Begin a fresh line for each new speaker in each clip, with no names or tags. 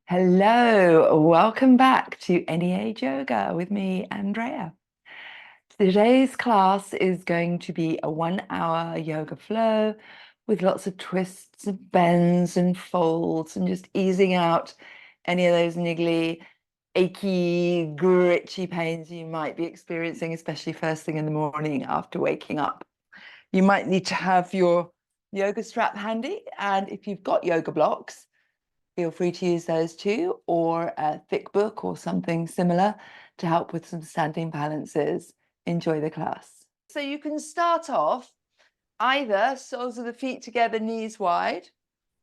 Hello, welcome back to Any Age Yoga with me, Andrea. Today's class is going to be a 1 hour yoga flow with lots of twists and bends and folds and just easing out any of those niggly, achy, gritchy pains you might be experiencing, especially first thing in the morning after waking up. You might need to have your yoga strap handy, and if you've got yoga blocks, feel free to use those too, or a thick book or something similar to help with some standing balances. Enjoy the class. So you can start off either soles of the feet together, knees wide,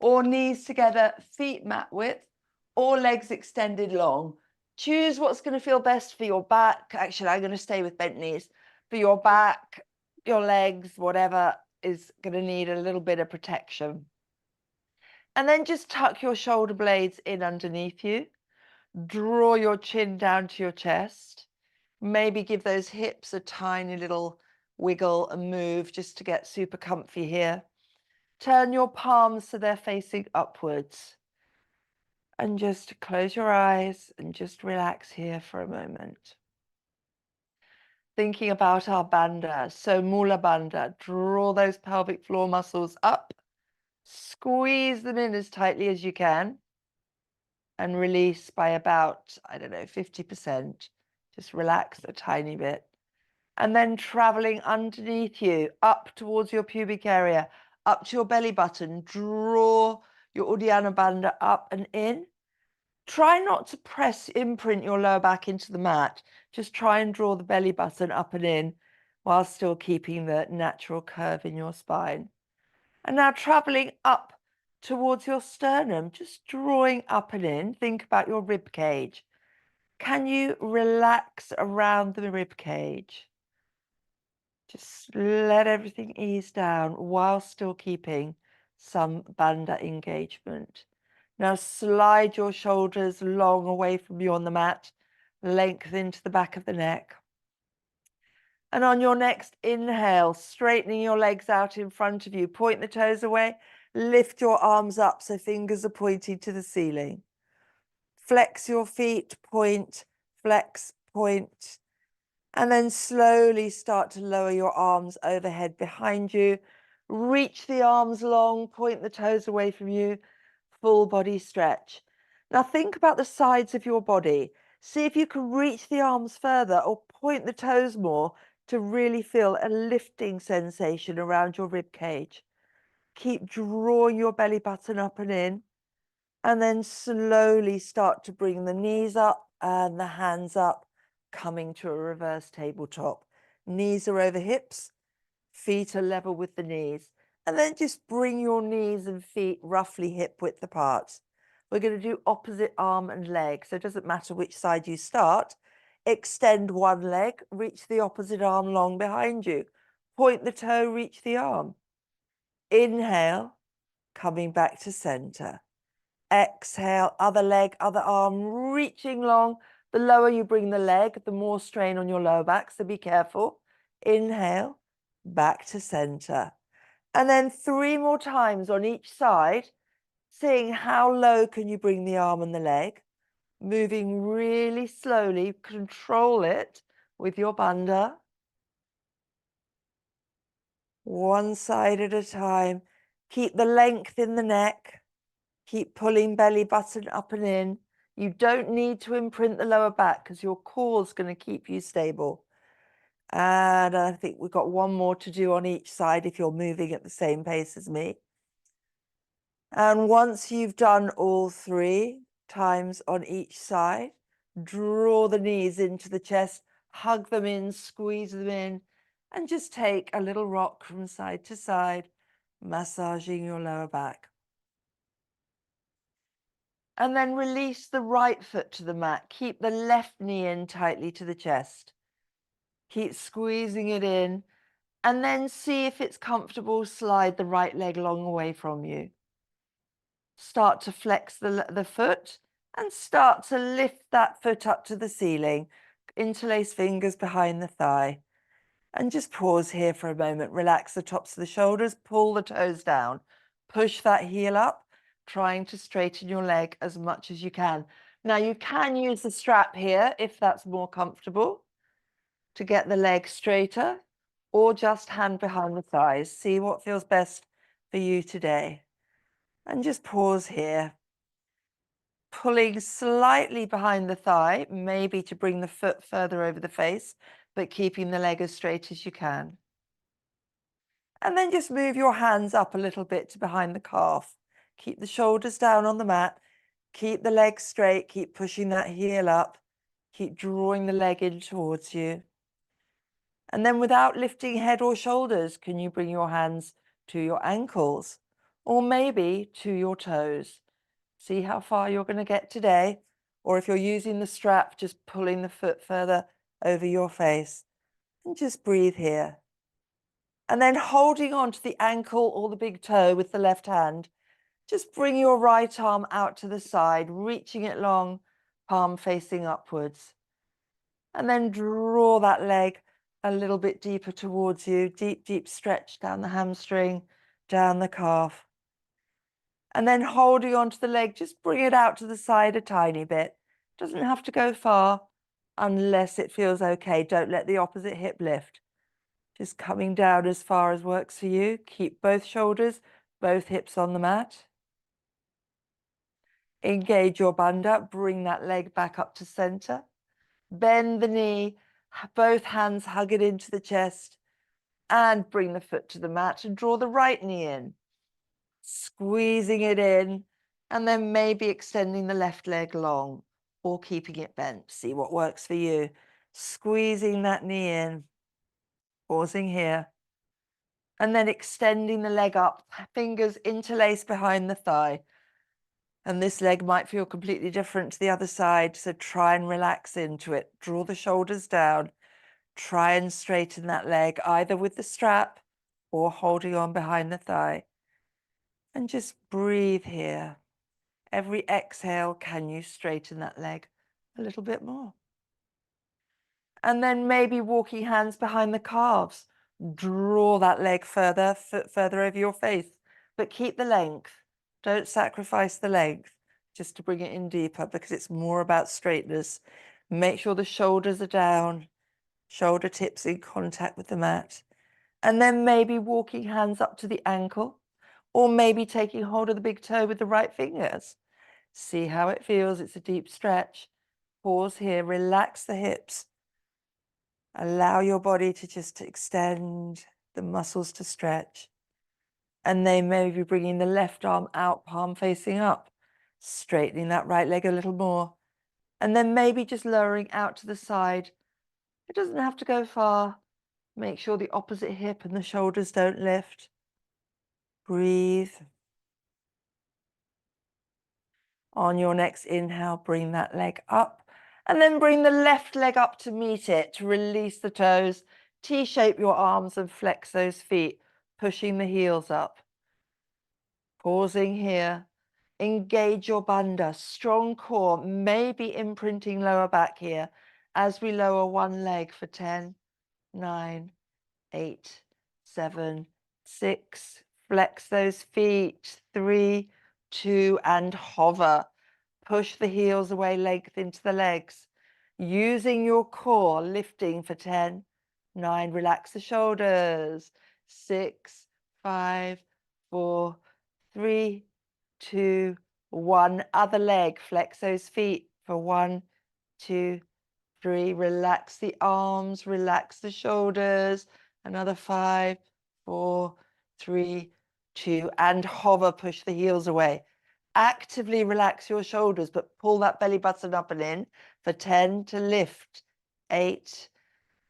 or knees together, feet mat width, or legs extended long. Choose what's going to feel best for your back. Actually, I'm going to stay with bent knees. For your back, your legs, whatever is going to need a little bit of protection. And then just tuck your shoulder blades in underneath you. Draw your chin down to your chest. Maybe give those hips a tiny little wiggle and move just to get super comfy here. Turn your palms so they're facing upwards. And just close your eyes and just relax here for a moment. Thinking about our bandha, so Mula Bandha, draw those pelvic floor muscles up. Squeeze them in as tightly as you can. And release by about, 50%. Just relax a tiny bit. And then traveling underneath you, up towards your pubic area, up to your belly button. Draw your Uddiyana Bandha up and in. Try not to imprint your lower back into the mat. Just try and draw the belly button up and in while still keeping the natural curve in your spine. And now traveling up towards your sternum, just drawing up and in. Think about your rib cage. Can you relax around the rib cage? Just let everything ease down while still keeping some bandha engagement. Now slide your shoulders long away from you on the mat, lengthen to the back of the neck. And on your next inhale, straightening your legs out in front of you, point the toes away, lift your arms up so fingers are pointing to the ceiling. Flex your feet, point, flex, point. And then slowly start to lower your arms overhead behind you. Reach the arms long, point the toes away from you, full body stretch. Now think about the sides of your body. See if you can reach the arms further or point the toes more to really feel a lifting sensation around your rib cage. Keep drawing your belly button up and in, and then slowly start to bring the knees up and the hands up, coming to a reverse tabletop. Knees are over hips, feet are level with the knees. And then just bring your knees and feet roughly hip width apart. We're going to do opposite arm and leg, so it doesn't matter which side you start. Extend one leg, reach the opposite arm long behind you. Point the toe, reach the arm. Inhale, coming back to center. Exhale, other leg, other arm, reaching long. The lower you bring the leg, the more strain on your lower back, so be careful. Inhale, back to center. And then 3 more times on each side, seeing how low can you bring the arm and the leg. Moving really slowly, control it with your bandha. One side at a time. Keep the length in the neck. Keep pulling belly button up and in. You don't need to imprint the lower back because your core is going to keep you stable. And I think we've got 1 more to do on each side if you're moving at the same pace as me. And once you've done all 3 times on each side, draw the knees into the chest, hug them in, squeeze them in, and just take a little rock from side to side, massaging your lower back. And then release the right foot to the mat. Keep the left knee in tightly to the chest. Keep squeezing it in, and then see if it's comfortable. Slide the right leg long away from you. Start to flex the foot and start to lift that foot up to the ceiling. Interlace fingers behind the thigh. And just pause here for a moment. Relax the tops of the shoulders. Pull the toes down. Push that heel up. trying to straighten your leg as much as you can. Now you can use the strap here if that's more comfortable to get the leg straighter, or just hand behind the thighs. See what feels best for you today. And just pause here. Pulling slightly behind the thigh, maybe to bring the foot further over the face, but keeping the leg as straight as you can. And then just move your hands up a little bit to behind the calf. Keep the shoulders down on the mat. Keep the leg straight. Keep pushing that heel up. Keep drawing the leg in towards you. And then without lifting head or shoulders, can you bring your hands to your ankles or maybe to your toes? See how far you're going to get today. Or if you're using the strap, just pulling the foot further over your face. And just breathe here. And then holding on to the ankle or the big toe with the left hand, just bring your right arm out to the side, reaching it long, palm facing upwards. And then draw that leg a little bit deeper towards you. Deep, deep stretch down the hamstring, down the calf. And then holding onto the leg, just bring it out to the side a tiny bit. Doesn't have to go far unless it feels okay. Don't let the opposite hip lift. Just coming down as far as works for you. Keep both shoulders, both hips on the mat. Engage your bandha. Bring that leg back up to center. Bend the knee. Both hands hug it into the chest. And bring the foot to the mat and draw the right knee in. Squeezing it in. And then maybe extending the left leg long or keeping it bent. See what works for you. Squeezing that knee in. Pausing here. And then extending the leg up, fingers interlace behind the thigh. And this leg might feel completely different to the other side, so try and relax into it. Draw the shoulders down. Try and straighten that leg, either with the strap or holding on behind the thigh. And just breathe here. Every exhale, can you straighten that leg a little bit more? And then maybe walking hands behind the calves. Draw that leg further, foot further over your face, but keep the length. Don't sacrifice the length just to bring it in deeper, because it's more about straightness. Make sure the shoulders are down, shoulder tips in contact with the mat. And then maybe walking hands up to the ankle, or maybe taking hold of the big toe with the right fingers. See how it feels. It's a deep stretch. Pause here, relax the hips. Allow your body to just extend, the muscles to stretch. And then maybe bringing the left arm out, palm facing up, straightening that right leg a little more. And then maybe just lowering out to the side. It doesn't have to go far. Make sure the opposite hip and the shoulders don't lift. Breathe. On your next inhale, bring that leg up. And then bring the left leg up to meet it, to release the toes. T-shape your arms and flex those feet, pushing the heels up. Pausing here. Engage your bandha, strong core, maybe imprinting lower back here as we lower one leg for 10, 9, 8, 7, 6. Flex those feet, 3, 2, and hover. Push the heels away, length into the legs. Using your core, lifting for 10, 9, relax the shoulders, 6, 5, 4, 3, 2, 1. Other leg, flex those feet for 1, 2, 3. Relax the arms, relax the shoulders. Another 5, 4, 3, 2, and hover, push the heels away. Actively relax your shoulders, but pull that belly button up and in for 10 to lift. 8,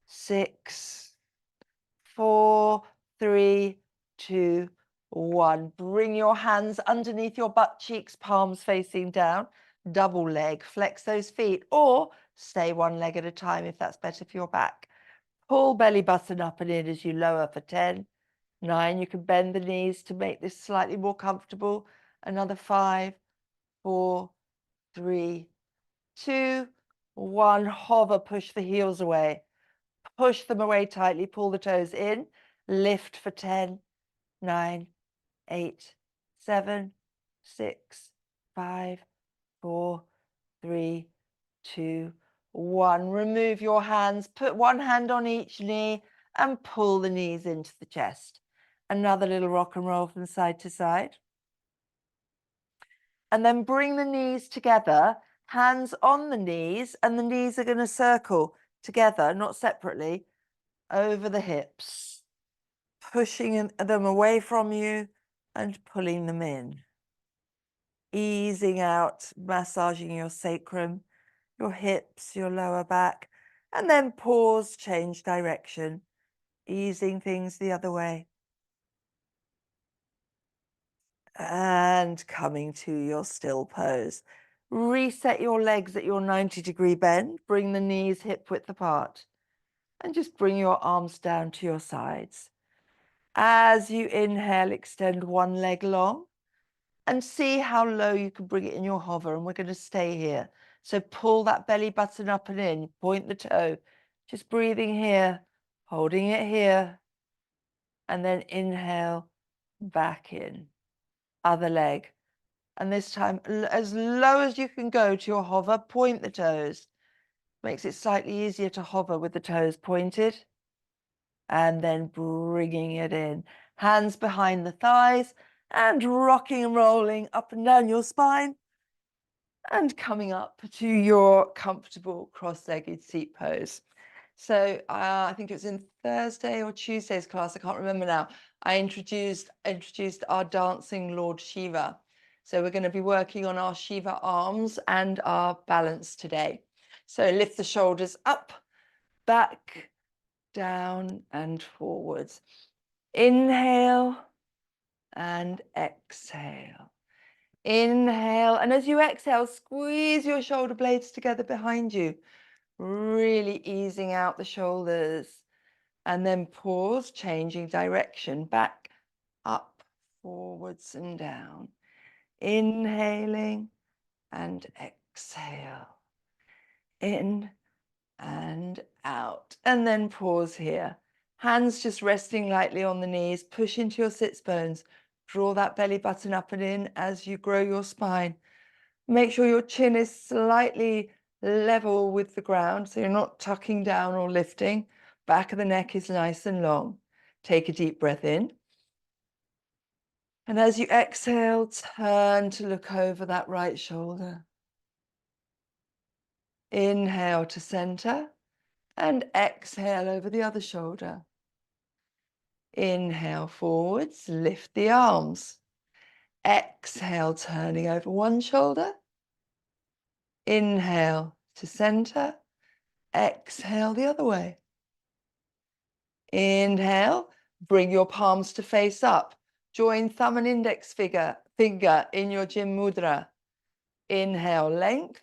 6, 4, 3, 2, 1. Bring your hands underneath your butt cheeks, palms facing down. Double leg, flex those feet, or stay one leg at a time if that's better for your back. Pull belly button up and in as you lower for 10, 9. You can bend the knees to make this slightly more comfortable. Another 5, 4, 3, 2, 1. Hover, push the heels away. Push them away tightly, pull the toes in, lift for 10, 9, 8, 7, 6, 5, 4, 3, 2, 1. Remove your hands, put one hand on each knee and pull the knees into the chest. Another little rock and roll from side to side. And then bring the knees together, hands on the knees, and the knees are going to circle together, not separately, over the hips, pushing them away from you and pulling them in. Easing out, massaging your sacrum, your hips, your lower back, and then pause, change direction, easing things the other way. And coming to your still pose. Reset your legs at your 90-degree bend, bring the knees hip width apart, and just bring your arms down to your sides. As you inhale, extend one leg long, and see how low you can bring it in your hover, and we're going to stay here. So pull that belly button up and in, point the toe, just breathing here, holding it here, and then inhale, back in. Other leg. And this time, as low as you can go to your hover, point the toes. Makes it slightly easier to hover with the toes pointed. And then bringing it in. Hands behind the thighs and rocking and rolling up and down your spine. And coming up to your comfortable cross-legged seat pose. So I think it was in Thursday or Tuesday's class, I can't remember now, I introduced our dancing Lord Shiva. So we're going to be working on our Shiva arms and our balance today. So lift the shoulders up, back, down and forwards. Inhale and exhale. Inhale, and as you exhale, squeeze your shoulder blades together behind you, really easing out the shoulders. And then pause, changing direction, back, up, forwards and down. Inhaling and exhale. In and out. And then pause here. Hands just resting lightly on the knees. Push into your sits bones. Draw that belly button up and in as you grow your spine. Make sure your chin is slightly level with the ground, so you're not tucking down or lifting. Back of the neck is nice and long. Take a deep breath in. And as you exhale, turn to look over that right shoulder. Inhale to center and exhale over the other shoulder. Inhale forwards, lift the arms. Exhale, turning over one shoulder. Inhale to center. Exhale the other way. Inhale, bring your palms to face up. Join thumb and index finger in your Jim Mudra. Inhale, length,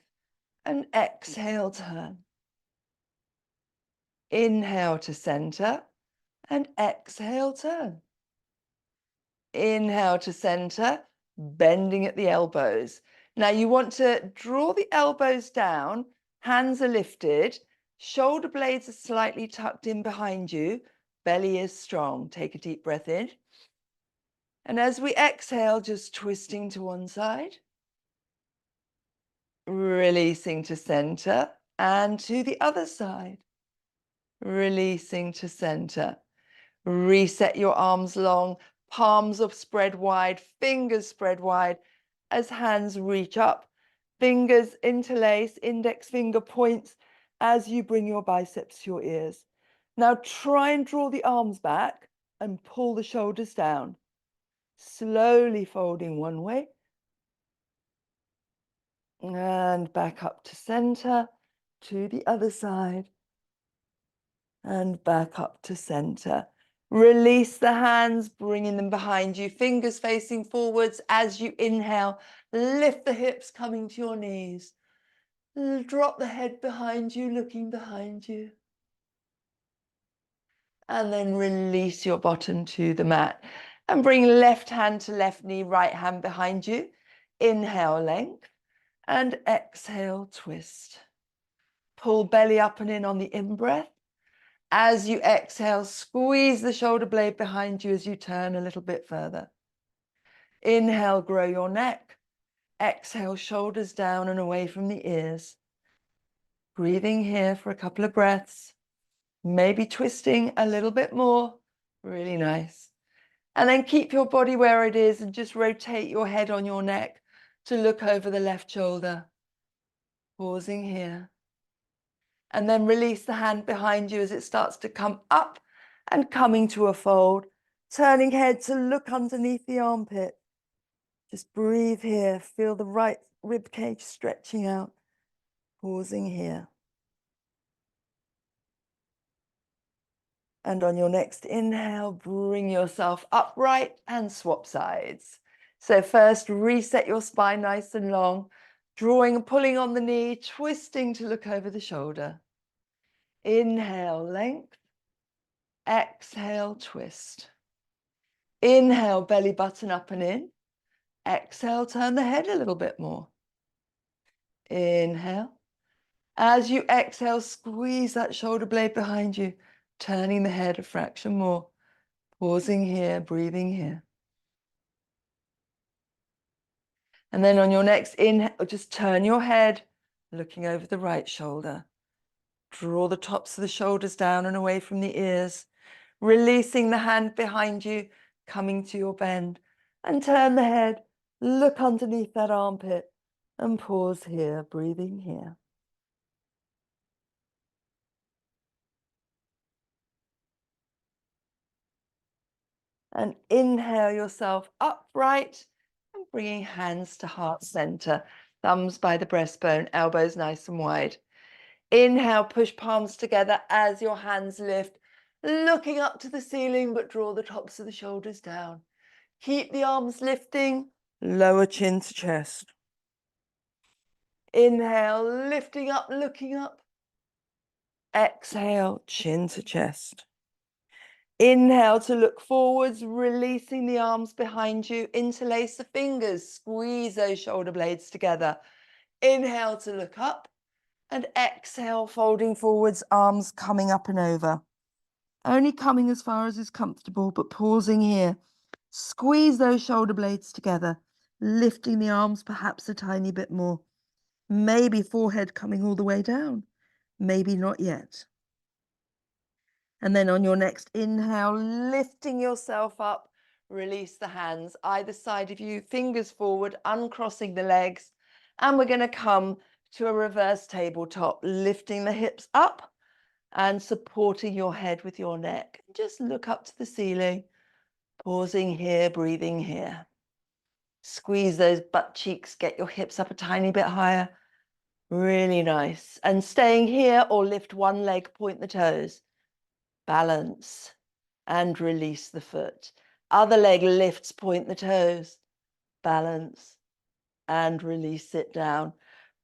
and exhale, turn. Inhale to center, and exhale, turn. Inhale to center, bending at the elbows. Now you want to draw the elbows down, hands are lifted, shoulder blades are slightly tucked in behind you, belly is strong. Take a deep breath in. And as we exhale, just twisting to one side, releasing to center, and to the other side, releasing to center. Reset your arms long, palms are spread wide, fingers spread wide as hands reach up. Fingers interlace, index finger points as you bring your biceps to your ears. Now try and draw the arms back and pull the shoulders down. Slowly folding one way. And back up to center, to the other side. And back up to center. Release the hands, bringing them behind you, fingers facing forwards as you inhale. Lift the hips, coming to your knees. Drop the head behind you, looking behind you. And then release your bottom to the mat. And bring left hand to left knee, right hand behind you. Inhale, length. And exhale, twist. Pull belly up and in on the in-breath. As you exhale, squeeze the shoulder blade behind you as you turn a little bit further. Inhale, grow your neck. Exhale, shoulders down and away from the ears. Breathing here for a couple of breaths. Maybe twisting a little bit more. Really nice. And then keep your body where it is and just rotate your head on your neck to look over the left shoulder. Pausing here. And then release the hand behind you as it starts to come up and coming to a fold. Turning head to look underneath the armpit. Just breathe here. Feel the right rib cage stretching out. Pausing here. And on your next inhale, bring yourself upright and swap sides. So first, reset your spine nice and long, drawing and pulling on the knee, twisting to look over the shoulder. Inhale, length. Exhale, twist. Inhale, belly button up and in. Exhale, turn the head a little bit more. Inhale. As you exhale, squeeze that shoulder blade behind you, turning the head a fraction more. Pausing here, breathing here. And then on your next inhale, just turn your head, looking over the right shoulder. Draw the tops of the shoulders down and away from the ears, releasing the hand behind you, coming to your bend. And turn the head, look underneath that armpit, and pause here, breathing here. And inhale yourself upright and bringing hands to heart center, thumbs by the breastbone, elbows nice and wide. Inhale, push palms together as your hands lift, looking up to the ceiling, but draw the tops of the shoulders down. Keep the arms lifting, lower chin to chest. Inhale, lifting up, looking up. Exhale, chin to chest. Inhale to look forwards, releasing the arms behind you. Interlace the fingers, squeeze those shoulder blades together. Inhale to look up and exhale, folding forwards, arms coming up and over. Only coming as far as is comfortable, but pausing here. Squeeze those shoulder blades together, lifting the arms perhaps a tiny bit more. Maybe forehead coming all the way down. Maybe not yet. And then on your next inhale, lifting yourself up, release the hands either side of you, fingers forward, uncrossing the legs. And we're going to come to a reverse tabletop, lifting the hips up and supporting your head with your neck. Just look up to the ceiling, pausing here, breathing here. Squeeze those butt cheeks, get your hips up a tiny bit higher. Really nice. And staying here or lift one leg, point the toes. Balance and release the foot. Other leg lifts, point the toes. Balance and release it down.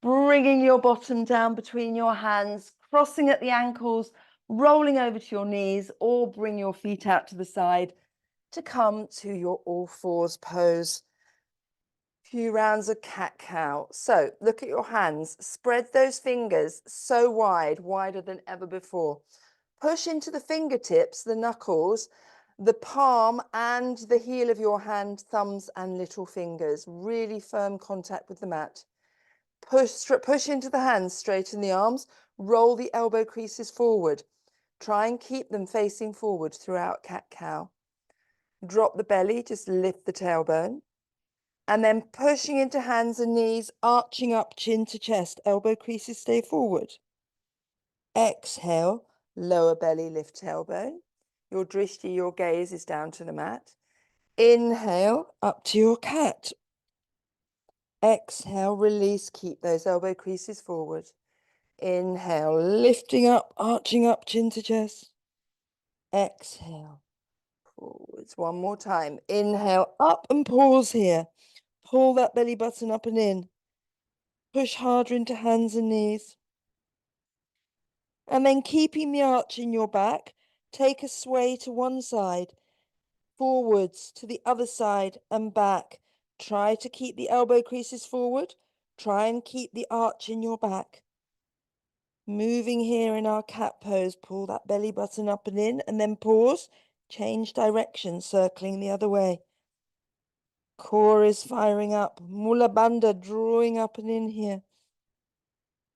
Bringing your bottom down between your hands, crossing at the ankles, rolling over to your knees, or bring your feet out to the side to come to your all fours pose. Few rounds of cat-cow. So look at your hands. Spread those fingers so wide, wider than ever before. Push into the fingertips, the knuckles, the palm and the heel of your hand, thumbs and little fingers. Really firm contact with the mat. Push into the hands, straighten the arms, roll the elbow creases forward. Try and keep them facing forward throughout cat-cow. Drop the belly, just lift the tailbone. And then pushing into hands and knees, arching up chin to chest, elbow creases stay forward. Exhale, lower belly, lift tailbone. Your drishti, your gaze is down to the mat. Inhale, up to your cat. Exhale, release, keep those elbow creases forward. Inhale, lifting up, arching up, chin to chest. Exhale, forwards. One more time. Inhale, up and pause here. Pull that belly button up and in. Push harder into hands and knees. And then keeping the arch in your back, take a sway to one side, forwards to the other side and back. Try to keep the elbow creases forward. Try and keep the arch in your back. Moving here in our cat pose, pull that belly button up and in, and then pause, change direction, circling the other way. Core is firing up. Mula Bandha drawing up and in here.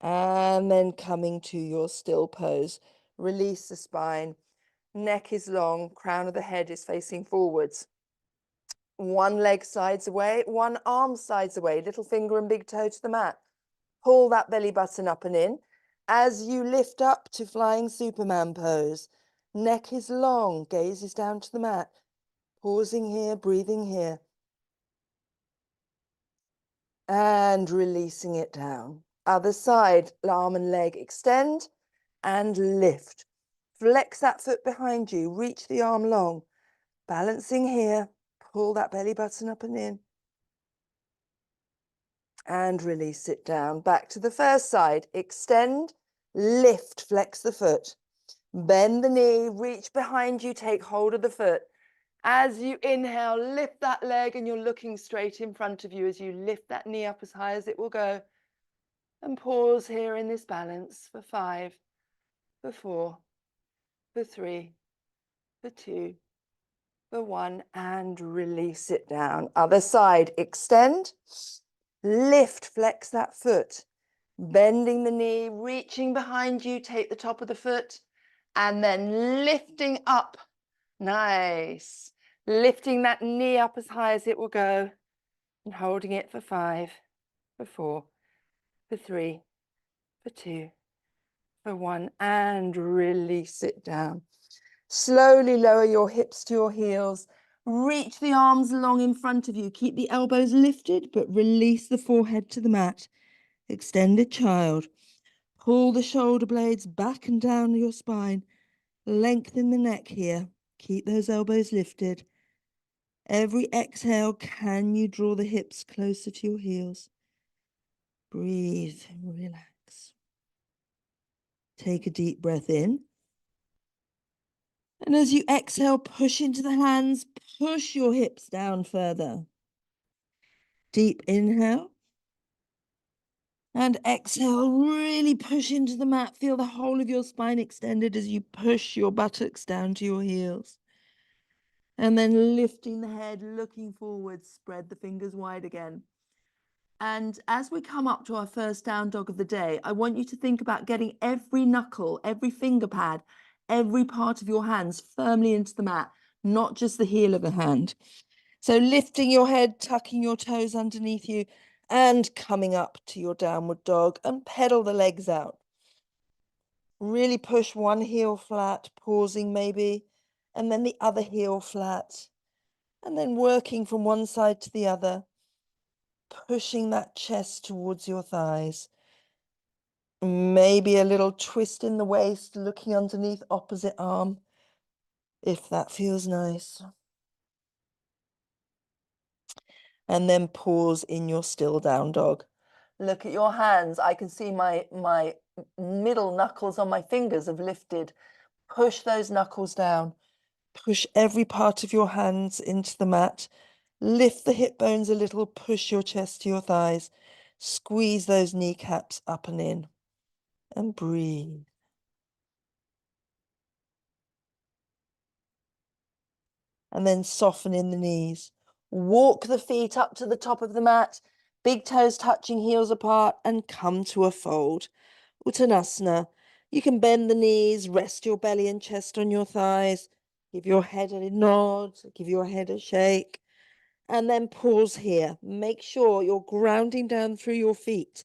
And then coming to your still pose. Release the spine. Neck is long. Crown of the head is facing forwards. One leg sides away. One arm sides away. Little finger and big toe to the mat. Pull that belly button up and in. As you lift up to flying Superman pose. Neck is long. Gaze is down to the mat. Pausing here. Breathing here. And releasing it down. Other side, arm and leg extend and lift. Flex that foot behind you, reach the arm long. Balancing here, pull that belly button up and in. And release it down. Back to the first side, extend, lift, flex the foot. Bend the knee, reach behind you, take hold of the foot. As you inhale, lift that leg and you're looking straight in front of you as you lift that knee up as high as it will go. And pause here in this balance for 5, for 4, for 3, for 2, for 1, and release it down. Other side, extend, lift, flex that foot, bending the knee, reaching behind you, take the top of the foot, and then lifting up. Nice. Lifting that knee up as high as it will go and holding it for 5, for 4, for 3, for 2, for 1, and release it down. Slowly lower your hips to your heels. Reach the arms long in front of you. Keep the elbows lifted, but release the forehead to the mat. Extended child. Pull the shoulder blades back and down your spine. Lengthen the neck here. Keep those elbows lifted. Every exhale, can you draw the hips closer to your heels? Breathe, relax. Take a deep breath in. And as you exhale, push into the hands, push your hips down further. Deep inhale. And exhale, really push into the mat. Feel the whole of your spine extended as you push your buttocks down to your heels. And then lifting the head, looking forward, spread the fingers wide again. And as we come up to our first down dog of the day, I want you to think about getting every knuckle, every finger pad, every part of your hands firmly into the mat, not just the heel of the hand. So lifting your head, tucking your toes underneath you, and coming up to your downward dog and pedal the legs out. Really push one heel flat, pausing maybe, and then the other heel flat, and then working from one side to the other, pushing that chest towards your thighs. Maybe a little twist in the waist, looking underneath opposite arm, if that feels nice. And then pause in your still down dog. Look at your hands. I can see my middle knuckles on my fingers have lifted. Push those knuckles down. Push every part of your hands into the mat. Lift the hip bones a little. Push your chest to your thighs. Squeeze those kneecaps up and in. And breathe. And then soften in the knees. Walk the feet up to the top of the mat. Big toes touching, heels apart, and come to a fold. Uttanasana. You can bend the knees, rest your belly and chest on your thighs, give your head a nod, give your head a shake, and then pause here. Make sure you're grounding down through your feet,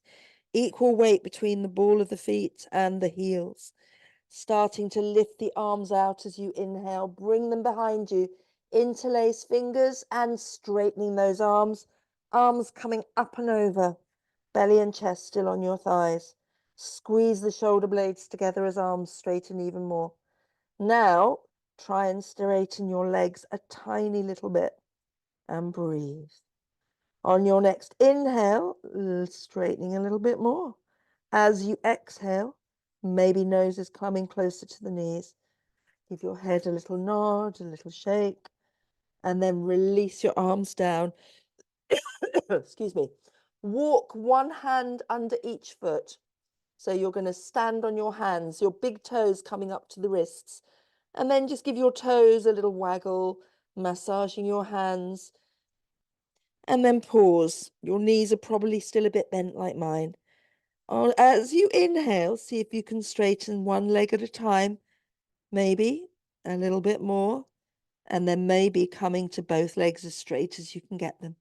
equal weight between the ball of the feet and the heels. Starting to lift the arms out as you inhale, bring them behind you, interlace fingers and straightening those arms, arms coming up and over, belly and chest still on your thighs. Squeeze the shoulder blades together as arms straighten even more. Now, try and straighten your legs a tiny little bit and breathe. On your next inhale, straightening a little bit more. As you exhale, maybe nose is coming closer to the knees. Give your head a little nod, a little shake, and then release your arms down. Excuse me. Walk one hand under each foot. So you're going to stand on your hands, your big toes coming up to the wrists, and then just give your toes a little waggle, massaging your hands.
And then pause. Your knees are probably still a bit bent like mine. As you inhale, see if you can straighten one leg at a time, maybe a little bit more, and then maybe coming to both legs as straight as you can get them.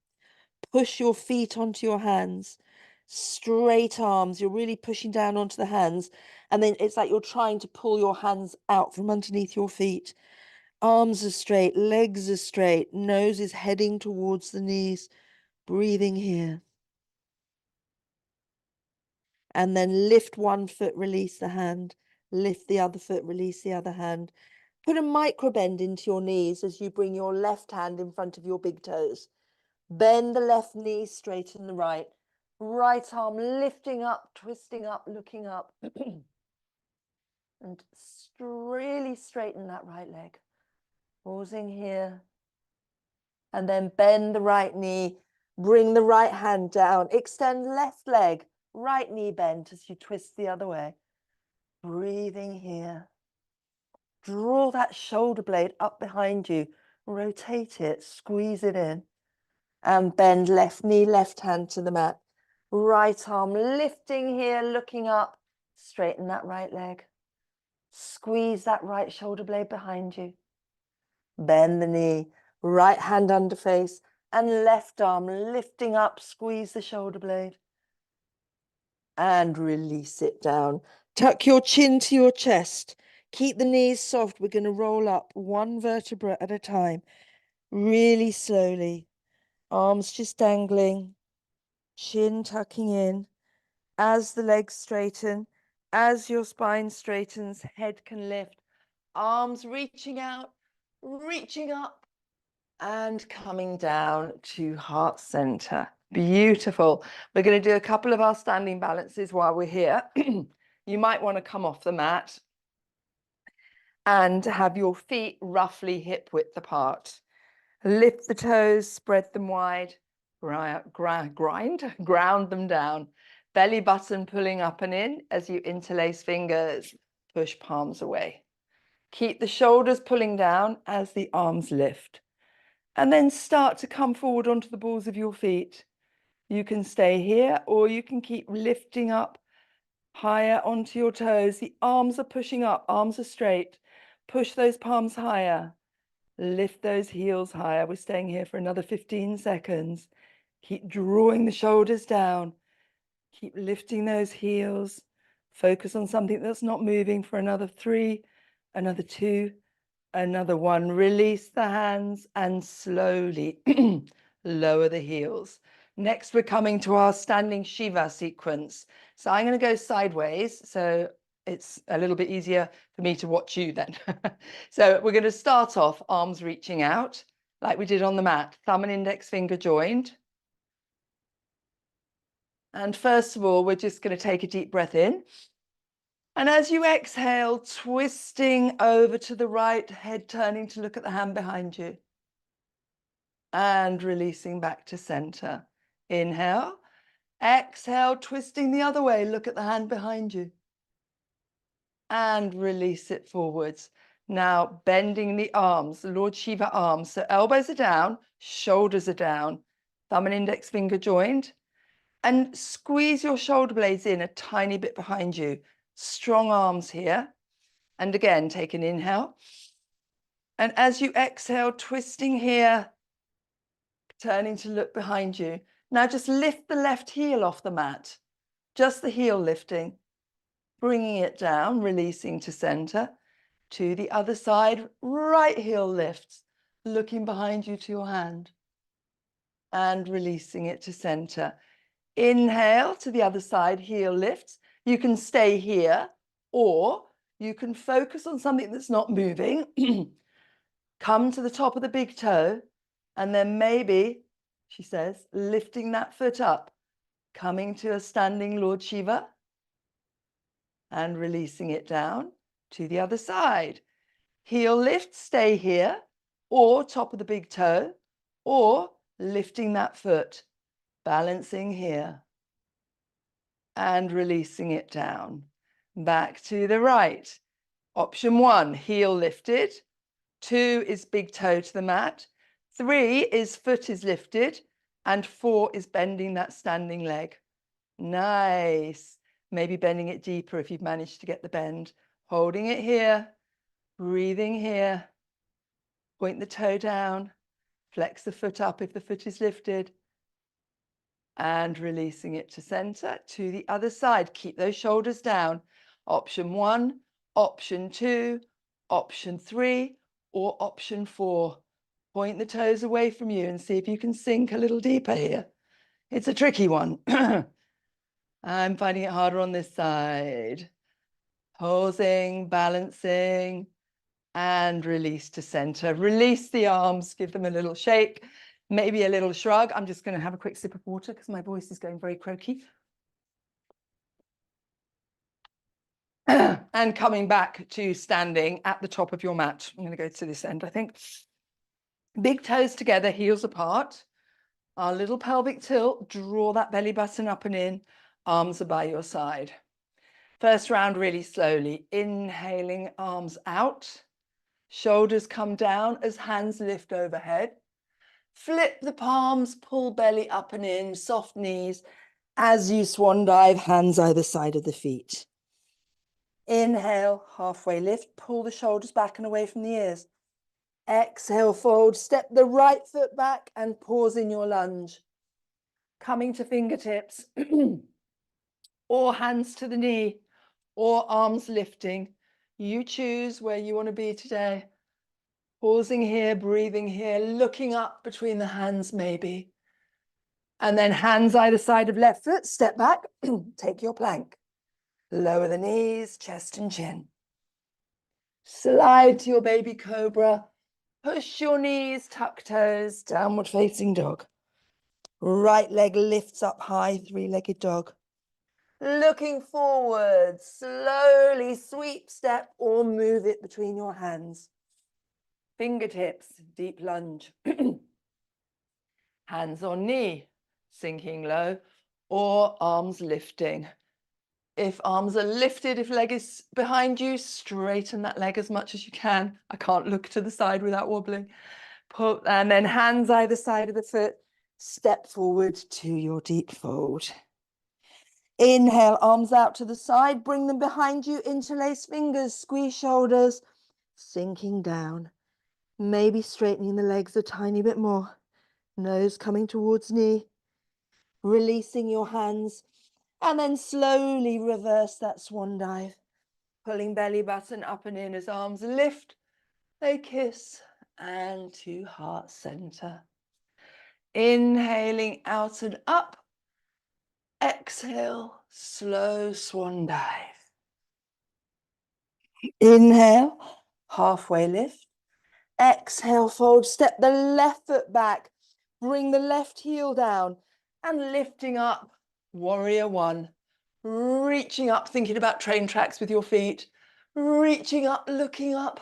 Push your feet onto your hands, straight arms. You're really pushing down onto the hands, and then it's like you're trying to pull your hands out from underneath your feet. Arms are straight, legs are straight, nose is heading towards the knees. Breathing here. And then lift one foot, release the hand. Lift the other foot, release the other hand. Put a micro bend into your knees as you bring your left hand in front of your big toes. Bend the left knee, straighten the right. Right arm lifting up, twisting up, looking up. And really straighten that right leg. Pausing here. And then bend the right knee. Bring the right hand down. Extend left leg. Right knee bent as you twist the other way. Breathing here. Draw that shoulder blade up behind you. Rotate it, squeeze it in. And bend left knee, left hand to the mat. Right arm lifting here, looking up. Straighten that right leg. Squeeze that right shoulder blade behind you. Bend the knee, right hand under face, and left arm lifting up, squeeze the shoulder blade. And release it down. Tuck your chin to your chest. Keep the knees soft. We're going to roll up one vertebra at a time. Really slowly. Arms just dangling. Chin tucking in. As the legs straighten, as your spine straightens, head can lift. Arms reaching out, reaching up, and coming down to heart center. Beautiful. We're going to do a couple of our standing balances while we're here. You might want to come off the mat and have your feet roughly hip width apart. Lift the toes, spread them wide, ground them down. Belly button pulling up and in as you interlace fingers, push palms away. Keep the shoulders pulling down as the arms lift. And then start to come forward onto the balls of your feet. You can stay here or you can keep lifting up higher onto your toes. The arms are pushing up, arms are straight. Push those palms higher. Lift those heels higher. We're staying here for another 15 seconds. Keep drawing the shoulders down. Keep lifting those heels. Focus on something that's not moving for another 3, another 2, another 1. Release the hands and slowly lower the heels. Next, we're coming to our standing Shiva sequence. So I'm going to go sideways. So it's a little bit easier for me to watch you then. So we're going to start off arms reaching out like we did on the mat, thumb and index finger joined. And first of all, we're just going to take a deep breath in. And as you exhale, twisting over to the right, head turning to look at the hand behind you. And releasing back to center. Inhale. Exhale, twisting the other way, look at the hand behind you. And release it forwards. Now, bending the arms, Lord Shiva arms. So elbows are down, shoulders are down, thumb and index finger joined. And squeeze your shoulder blades in a tiny bit behind you. Strong arms here. And again, take an inhale. And as you exhale, twisting here, turning to look behind you. Now just lift the left heel off the mat. Just the heel lifting. Bringing it down, releasing to center. To the other side, right heel lifts. Looking behind you to your hand. And releasing it to center. Inhale to the other side, heel lifts. You can stay here or you can focus on something that's not moving. Come to the top of the big toe and then maybe, she says, lifting that foot up, coming to a standing Lord Shiva and releasing it down to the other side. Heel lift, stay here or top of the big toe or lifting that foot, balancing here. And releasing it down. Back to the right. Option 1, heel lifted. 2 is big toe to the mat. 3 is foot is lifted And 4 is bending that standing leg. Nice. Maybe bending it deeper if you've managed to get the bend. Holding it here, breathing here. Point the toe down, flex the foot up if the foot is lifted, and releasing it to center, to the other side. Keep those shoulders down. Option 1, option 2, option 3, or option 4. Point the toes away from you and see if you can sink a little deeper here. It's a tricky one. I'm finding it harder on this side. Pausing, balancing, and release to center. Release the arms, give them a little shake, maybe a little shrug. I'm just going to have a quick sip of water because my voice is going very croaky. And coming back to standing at the top of your mat. I'm going to go to this end, I think. Big toes together, heels apart. Our little pelvic tilt, draw that belly button up and in. Arms are by your side. First round really slowly. Inhaling, arms out. Shoulders come down as hands lift overhead. Flip the palms, pull belly up and in, soft knees. As you swan dive, hands either side of the feet. Inhale, halfway lift, pull the shoulders back and away from the ears. Exhale, fold, step the right foot back and pause in your lunge. Coming to fingertips, or hands to the knee, or arms lifting. You choose where you want to be today. Pausing here, breathing here, looking up between the hands maybe. And then hands either side of left foot, step back, take your plank. Lower the knees, chest and chin. Slide to your baby cobra. Push your knees, tuck toes, downward facing dog. Right leg lifts up high, three-legged dog. Looking forward, slowly sweep, step, or move it between your hands. Fingertips, deep lunge. Hands on knee, sinking low, or arms lifting. If arms are lifted, if leg is behind you, straighten that leg as much as you can. I can't look to the side without wobbling. And then hands either side of the foot, step forward to your deep fold. Inhale, arms out to the side, bring them behind you, interlace fingers, squeeze shoulders, sinking down. Maybe straightening the legs a tiny bit more. Nose coming towards knee. Releasing your hands. And then slowly reverse that swan dive. Pulling belly button up and in as arms lift. They kiss. And to heart center. Inhaling out and up. Exhale, slow swan dive. Inhale, halfway lift. Exhale, fold, step the left foot back. Bring the left heel down and lifting up, warrior one. Reaching up, thinking about train tracks with your feet. Reaching up, looking up.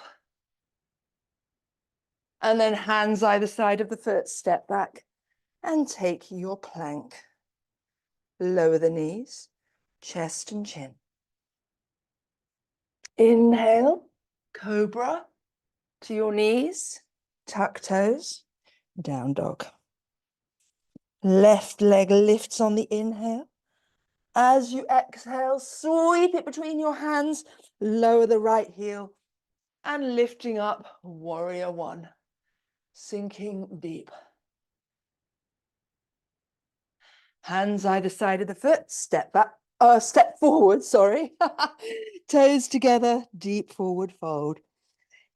And then hands either side of the foot, step back and take your plank. Lower the knees, chest and chin. Inhale, cobra to your knees, tuck toes, down dog. Left leg lifts on the inhale. As you exhale, sweep it between your hands, lower the right heel, and lifting up, warrior one, sinking deep. Hands either side of the foot, step back, step forward, sorry. Toes together, deep forward fold.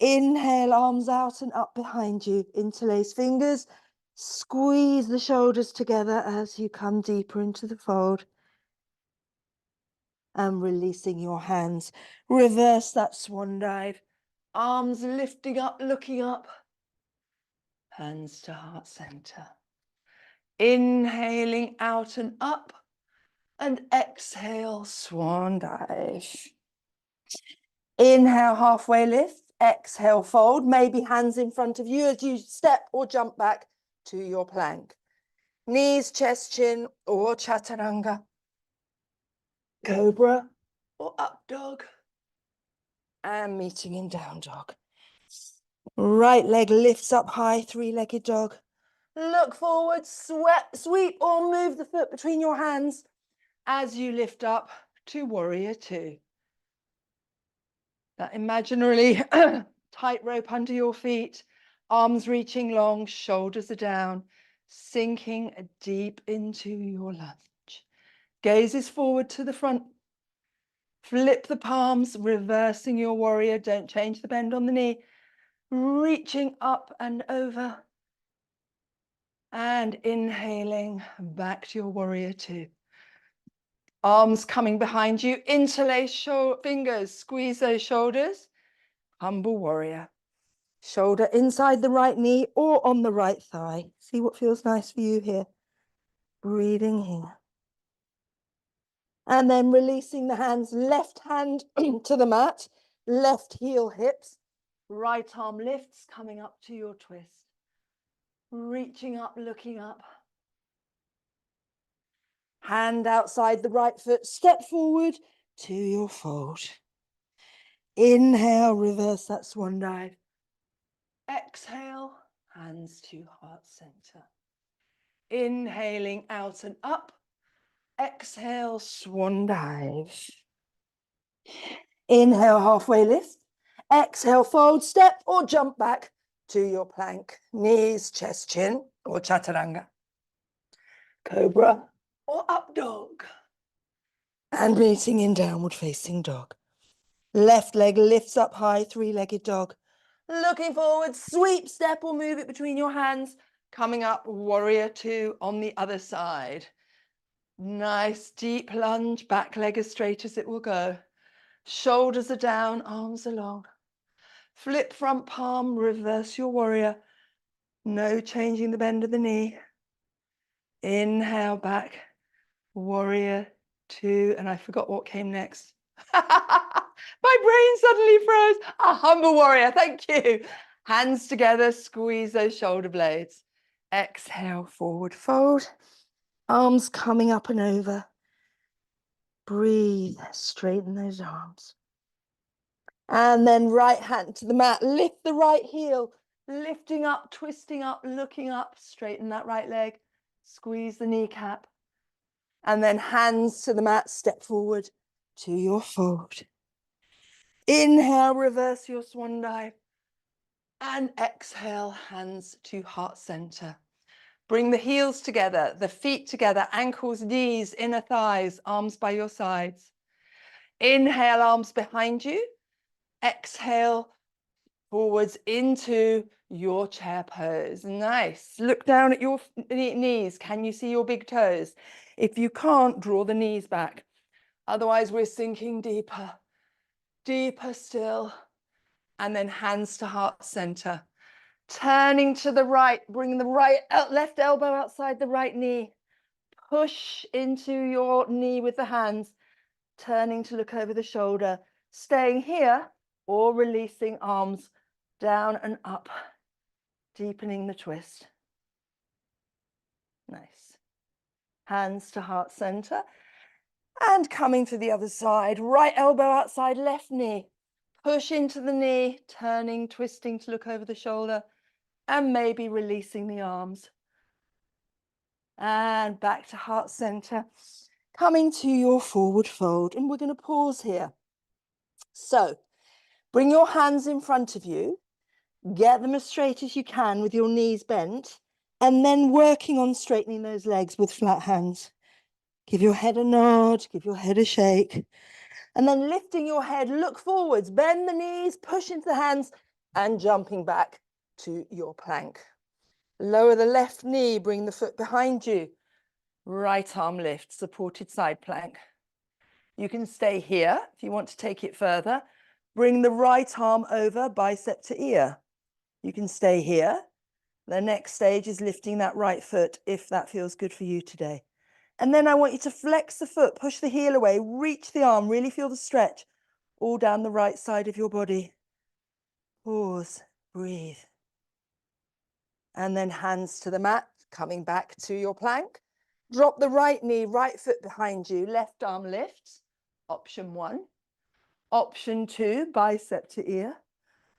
Inhale, arms out and up behind you. Interlace fingers, squeeze the shoulders together as you come deeper into the fold. And releasing your hands. Reverse that swan dive. Arms lifting up, looking up. Hands to heart center. Inhaling out and up. And exhale, swan dive. Inhale, halfway lift. Exhale, fold. Maybe hands in front of you as you step or jump back to your plank. Knees, chest, chin, or chaturanga. Cobra or up dog. And meeting in down dog. Right leg lifts up high, three-legged dog. Look forward, sweep or move the foot between your hands as you lift up to warrior two. That imaginarily tight rope under your feet, arms reaching long, shoulders are down, sinking deep into your lunge. Gaze is forward to the front. Flip the palms, reversing your warrior. Don't change the bend on the knee. Reaching up and over. And inhaling back to your warrior two. Arms coming behind you, interlace fingers, squeeze those shoulders. Humble warrior. Shoulder inside the right knee or on the right thigh. See what feels nice for you here. Breathing here. And then releasing the hands, left hand to the mat, left heel hips, right arm lifts, coming up to your twist. Reaching up, looking up. Hand outside the right foot, step forward to your fold. Inhale, reverse that swan dive. Exhale, hands to heart center. Inhaling out and up. Exhale, swan dive. Inhale, halfway lift. Exhale, fold, step or jump back to your plank. Knees, chest, chin or chaturanga. Cobra or up dog. And meeting in downward facing dog. Left leg lifts up high, three-legged dog. Looking forward, sweep, step or move it between your hands. Coming up, warrior two on the other side. Nice deep lunge, back leg as straight as it will go. Shoulders are down, arms are long. Flip front palm, reverse your warrior. No changing the bend of the knee. Inhale back, warrior two, and I forgot what came next. My brain suddenly froze. A humble warrior, thank you. Hands together, squeeze those shoulder blades. Exhale, forward fold. Arms coming up and over. Breathe, straighten those arms. And then right hand to the mat, lift the right heel, lifting up, twisting up, looking up, straighten that right leg, squeeze the kneecap. And then hands to the mat, step forward to your fold. Inhale, reverse your swan dive. And exhale, hands to heart center. Bring the heels together, the feet together, ankles, knees, inner thighs, arms by your sides. Inhale, arms behind you. Exhale, forwards into your chair pose. Nice. Look down at your knees. Can you see your big toes? If you can't, draw the knees back. Otherwise, we're sinking deeper, deeper still. And then hands to heart center. Turning to the right, bring the left elbow outside the right knee. Push into your knee with the hands, turning to look over the shoulder, staying here or releasing arms down and up, deepening the twist. Nice. Hands to heart center. And coming to the other side, right elbow outside left knee. Push into the knee, turning, twisting to look over the shoulder, and maybe releasing the arms. And back to heart center. Coming to your forward fold, and we're going to pause here. So, bring your hands in front of you, get them as straight as you can with your knees bent, and then working on straightening those legs with flat hands. Give your head a nod, give your head a shake, and then lifting your head, look forwards, bend the knees, push into the hands, and jumping back to your plank. Lower the left knee, bring the foot behind you. Right arm lift, supported side plank. You can stay here if you want to take it further. Bring the right arm over, bicep to ear. You can stay here. The next stage is lifting that right foot if that feels good for you today. And then I want you to flex the foot, push the heel away, reach the arm, really feel the stretch all down the right side of your body. Pause, breathe. And then hands to the mat, coming back to your plank. Drop the right knee, right foot behind you, left arm lifts. Option 1. Option 2, bicep to ear.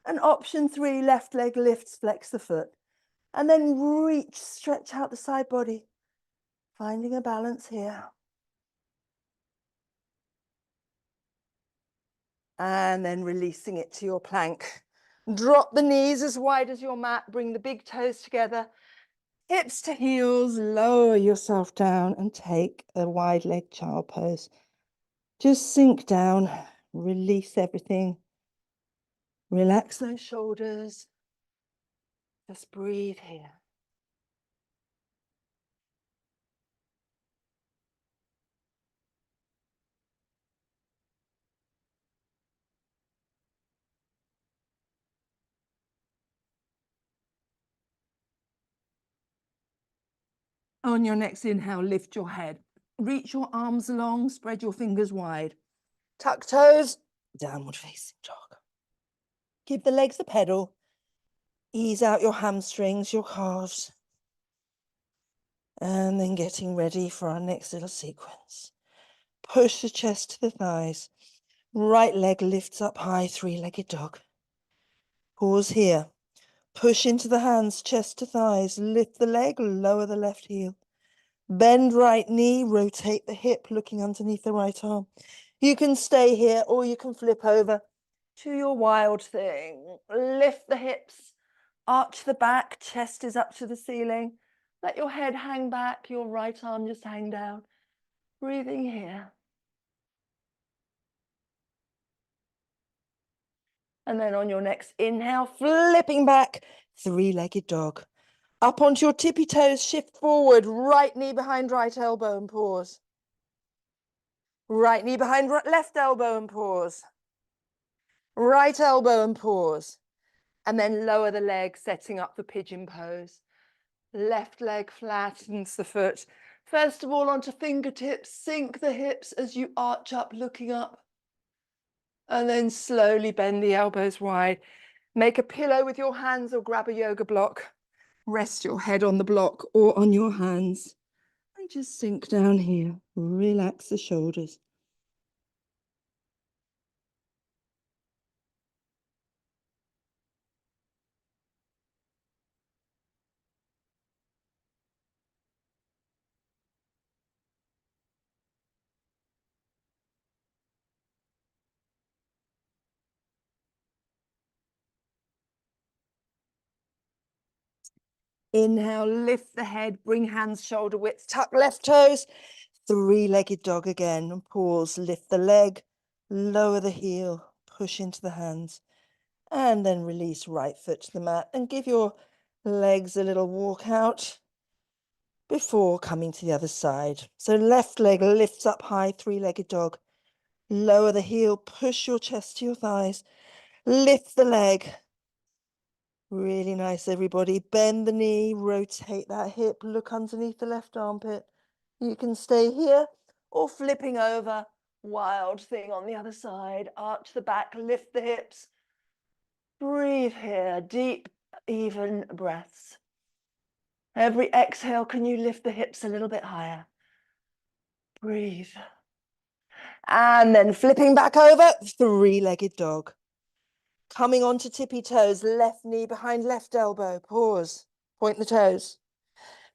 And option 3, left leg lifts, flex the foot. And then reach, stretch out the side body, finding a balance here. And then releasing it to your plank. Drop the knees as wide as your mat, bring the big toes together, hips to heels, lower yourself down and take a wide leg child pose. Just sink down, release everything. Relax those shoulders. Just breathe here. On your next inhale, lift your head. Reach your arms long, spread your fingers wide. Tuck toes, downward facing dog. Give the legs a pedal. Ease out your hamstrings, your calves. And then getting ready for our next little sequence. Push the chest to the thighs. Right leg lifts up high, three-legged dog. Pause here. Push into the hands, chest to thighs. Lift the leg, lower the left heel. Bend right knee, rotate the hip, looking underneath the right arm. You can stay here or you can flip over to your wild thing. Lift the hips, arch the back, chest is up to the ceiling. Let your head hang back, your right arm just hang down. Breathing here. And then on your next inhale, flipping back, three-legged dog. Up onto your tippy toes, shift forward, right knee behind right elbow and pause. Right knee behind left elbow and pause. Right elbow and pause. And then lower the leg, setting up the pigeon pose. Left leg flattens the foot. First of all, onto fingertips, sink the hips as you arch up, looking up. And then slowly bend the elbows wide. Make a pillow with your hands or grab a yoga block. Rest your head on the block or on your hands. And just sink down here. Relax the shoulders. Inhale, lift the head, bring hands shoulder width, tuck left toes, three-legged dog again, and pause, lift the leg, lower the heel, push into the hands, and then release right foot to the mat and give your legs a little walk out before coming to the other side. So left leg lifts up high, three-legged dog, lower the heel, push your chest to your thighs, lift the leg. Really nice, everybody. Bend the knee, rotate that hip, look underneath the left armpit. You can stay here or flipping over. Wild thing on the other side. Arch the back, lift the hips. Breathe here, deep, even breaths. Every exhale, can you lift the hips a little bit higher? Breathe. And then flipping back over, three-legged dog. Coming onto tippy toes, left knee behind left elbow, pause, point the toes.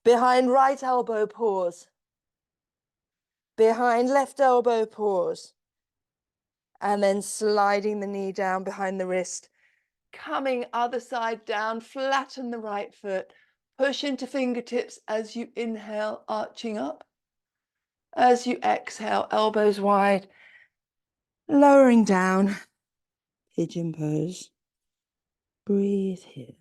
Behind right elbow, pause. Behind left elbow, pause. And then sliding the knee down behind the wrist. Coming other side down, flatten the right foot. Push into fingertips as you inhale, arching up. As you exhale, elbows wide. Lowering down, pigeon pose. Breathe here.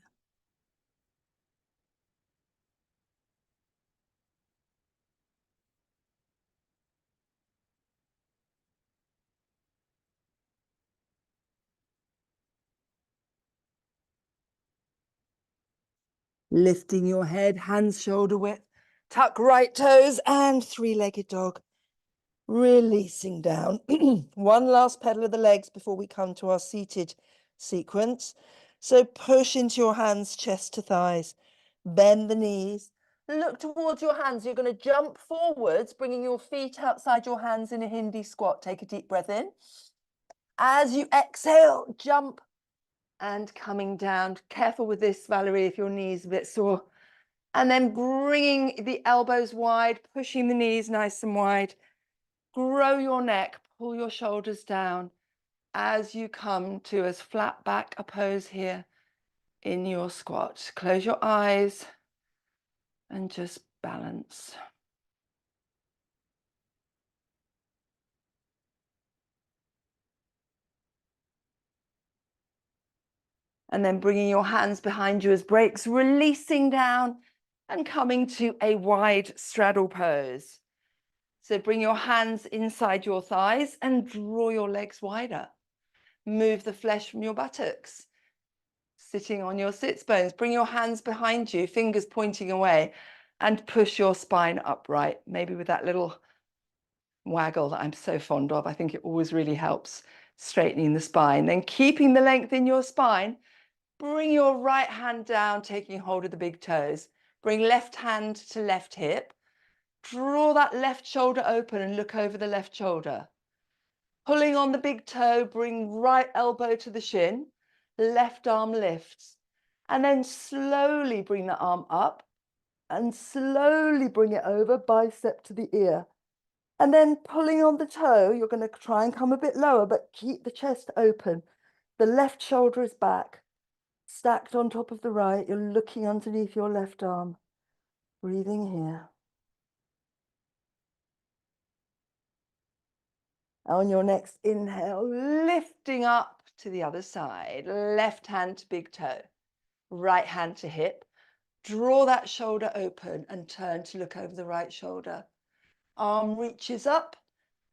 Lifting your head, hands shoulder width. Tuck right toes and three-legged dog. Releasing down. One last pedal of the legs before we come to our seated sequence. So push into your hands, chest to thighs. Bend the knees. Look towards your hands. You're going to jump forwards, bringing your feet outside your hands in a Hindi squat. Take a deep breath in. As you exhale, jump and coming down. Careful with this, Valerie, if your knee's a bit sore. And then bringing the elbows wide, pushing the knees nice and wide. Grow your neck, pull your shoulders down as you come to as flat back a pose here in your squat. Close your eyes and just balance. And then bringing your hands behind you as breaks, releasing down and coming to a wide straddle pose. So bring your hands inside your thighs and draw your legs wider. Move the flesh from your buttocks. Sitting on your sits bones, bring your hands behind you, fingers pointing away, and push your spine upright, maybe with that little waggle that I'm so fond of. I think it always really helps straightening the spine. Then keeping the length in your spine, bring your right hand down, taking hold of the big toes. Bring left hand to left hip. Draw that left shoulder open and look over the left shoulder. Pulling on the big toe, bring right elbow to the shin. Left arm lifts. And then slowly bring the arm up and slowly bring it over, bicep to the ear. And then pulling on the toe, you're going to try and come a bit lower, but keep the chest open. The left shoulder is back, stacked on top of the right. You're looking underneath your left arm. Breathing here. On your next inhale, lifting up to the other side. Left hand to big toe, right hand to hip. Draw that shoulder open and turn to look over the right shoulder. Arm reaches up,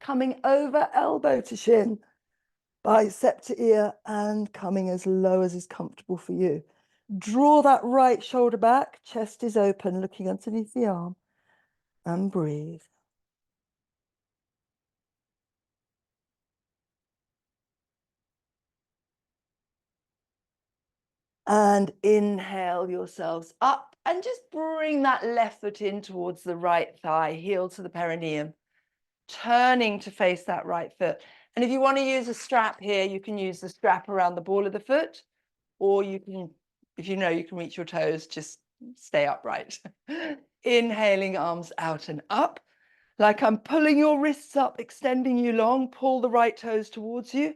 coming over elbow to shin, bicep to ear, and coming as low as is comfortable for you. Draw that right shoulder back, chest is open, looking underneath the arm, and breathe. And inhale yourselves up and just bring that left foot in towards the right thigh, heel to the perineum, turning to face that right foot. And if you want to use a strap here, you can use the strap around the ball of the foot, or you can, if you know you can reach your toes, just stay upright. Inhaling, arms out and up. Like I'm pulling your wrists up, extending you long, pull the right toes towards you.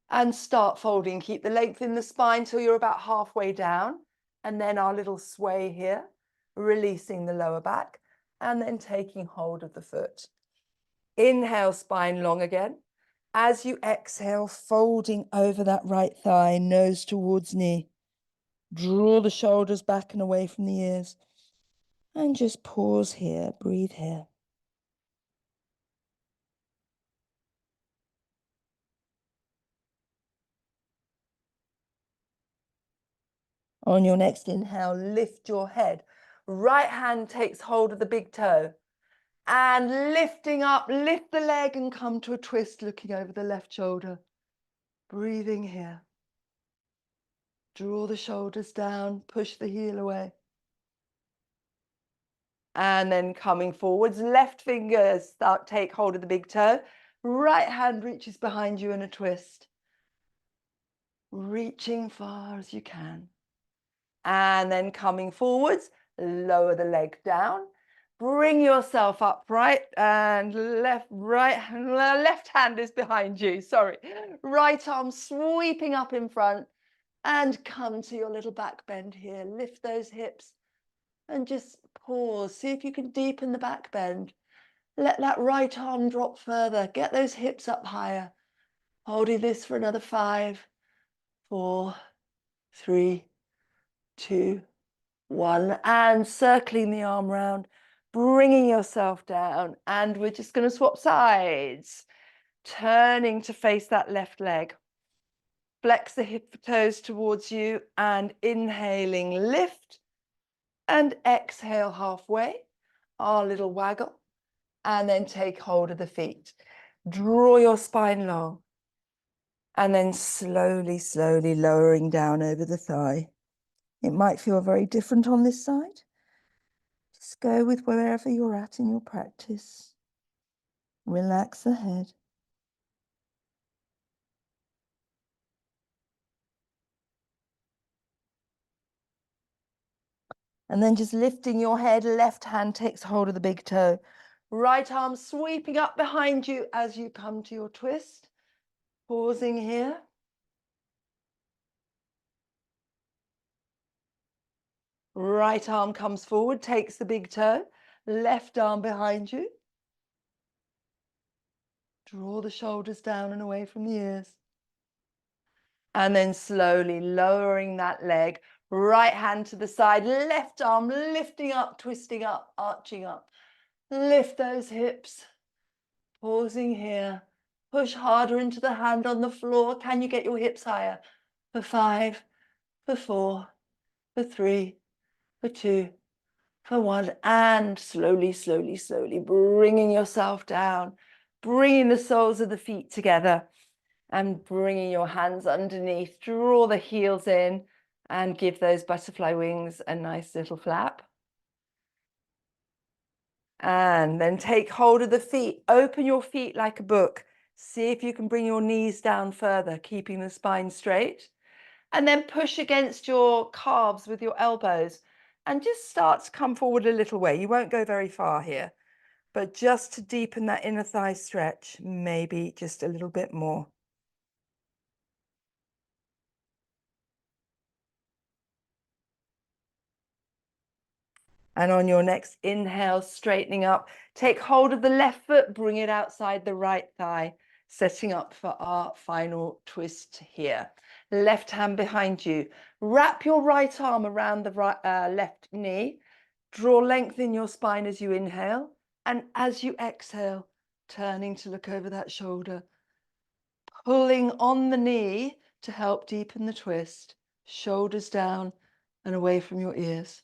And start folding. Keep the length in the spine till you're about halfway down. And then our little sway here, releasing the lower back and then taking hold of the foot. Inhale, spine long again. As you exhale, folding over that right thigh, nose towards knee. Draw the shoulders back and away from the ears. And just pause here, breathe here. On your next inhale, lift your head. Right hand takes hold of the big toe. And lifting up, lift the leg and come to a twist, looking over the left shoulder. Breathing here. Draw the shoulders down, push the heel away. And then coming forwards, left fingers take hold of the big toe. Right hand reaches behind you in a twist. Reaching far as you can. And then coming forwards, lower the leg down. Bring yourself upright and left hand is behind you, sorry. Right arm sweeping up in front and come to your little back bend here. Lift those hips and just pause. See if you can deepen the back bend. Let that right arm drop further. Get those hips up higher. Holding this for another 5, 4, 3, 2, 1, and circling the arm round, bringing yourself down, and we're just going to swap sides, turning to face that left leg. Flex the hip toes towards you and inhaling, lift, and exhale halfway, our little waggle, and then take hold of the feet. Draw your spine long, and then slowly, slowly lowering down over the thigh. It might feel very different on this side. Just go with wherever you're at in your practice. Relax the head. And then just lifting your head, left hand takes hold of the big toe. Right arm sweeping up behind you as you come to your twist. Pausing here. Right arm comes forward, takes the big toe. Left arm behind you. Draw the shoulders down and away from the ears. And then slowly lowering that leg. Right hand to the side, left arm lifting up, twisting up, arching up. Lift those hips. Pausing here. Push harder into the hand on the floor. Can you get your hips higher? For 5, for 4, for 3, for 2, for 1. And slowly, slowly, slowly bringing yourself down. Bringing the soles of the feet together and bringing your hands underneath. Draw the heels in and give those butterfly wings a nice little flap. And then take hold of the feet. Open your feet like a book. See if you can bring your knees down further, keeping the spine straight. And then push against your calves with your elbows and just start to come forward a little way. You won't go very far here, but just to deepen that inner thigh stretch, maybe just a little bit more. And on your next inhale, straightening up, take hold of the left foot, bring it outside the right thigh, setting up for our final twist here. Left hand behind you. Wrap your right arm around the left knee. Draw length in your spine as you inhale. And as you exhale, turning to look over that shoulder. Pulling on the knee to help deepen the twist. Shoulders down and away from your ears.